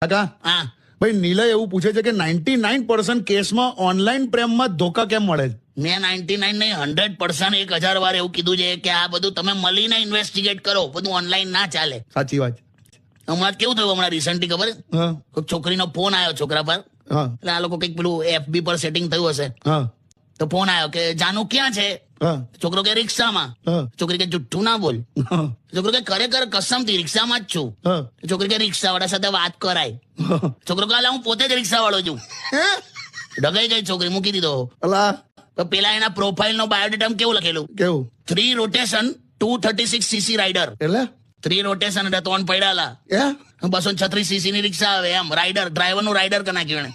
કાકા હા ભાઈ નિલય એવું પૂછે છે કે 99% કેસમાં ઓનલાઈન પ્રેમમાં ધોકા કેમ મળે છે? મેં 99 નહીં 100% 1000 વાર એવું કીધું છે કે આ બધું તમે મળીને ઇન્વેસ્ટિગેટ કરો, બધું ઓનલાઈન ના ચાલે. સાચી વાત. હમણાં કેવું થયું, હમણાં રિસન્ટલી ખબર હા કોઈક છોકરીનો ફોન આવ્યો છોકરા પર, હા એટલે આ લોકો કંઈક પેલું FB પર સેટિંગ થયું હશે, હા તો ફોન આવ્યો કે જાનુ ક્યાં છે? હા છોકરો કે રિક્ષામાં. હા છોકરી કે જુઠ્ઠું ના બોલ. હા છોકરો કે ખરેખર કસમથી રિક્ષામાં જ છું. હા છોકરી કે રિક્ષાવાળા સાથે વાત કરાય. હા. છોકરો કે હું પોતે જ રિક્ષાવાળો છું. હે? ડગાઈ ગઈ છોકરી, મૂકી દીધો. અલા તો પેલા એના પ્રોફાઇલ નો બાયોડેટા કેવું લખેલું, કેવું 3 રોટેશન 236cc રાઇડર. એટલે 3 રોટેશન એટલે 3 પડ્યાલા, એ 236cc ની રિક્ષા આવે એમ. રાઇડર, ડ્રાઈવર નું રાઇડર કરી નાખ્યું એને.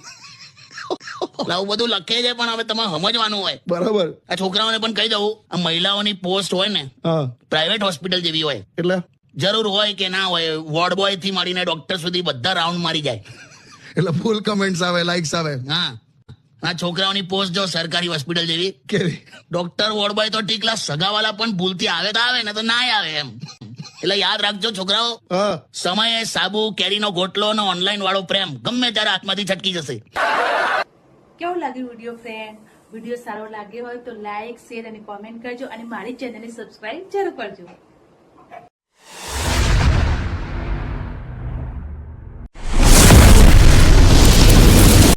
આવું બધું લખે છે, પણ હવે તમારે સમજવાનું હોય. બરાબર. આ છોકરાઓને પણ કહી દઉં, આ મહિલાઓની પોસ્ટ હોય ને હા પ્રાઇવેટ હોસ્પિટલ જેવી હોય. એટલે જરૂર હોય કે ના હોય, વોર્ડ બોય થી મળીને ડોક્ટર સુધી બધા રાઉન્ડ મારી જાય. એટલે ફૂલ કમેન્ટ્સ આવે, લાઇક્સ આવે. હા, આ છોકરાઓની પોસ્ટ જો સરકારી હોસ્પિટલ જેવી. કેવી? ડોક્ટર વોર્ડ બોય તો ઠીકલા, સગાવાલા પણ ભૂલથી આવે તો આવે ને તો ના આવે એમ. એટલે યાદ રાખજો છોકરાઓ, હા સમયે સાબુ, કેરીનો ગોટલો અને ઓનલાઈન વાળો પ્રેમ ગમે ત્યારે હાથમાંથી છટકી જશે. કેવું લાગ્યું વિડીયો ફ્રેન્ડ? વિડીયો સારો લાગ્યો હોય તો લાઈક, શેર અને કોમેન્ટ કરજો અને મારી ચેનલને સબસ્ક્રાઇબ જરૂર કરજો.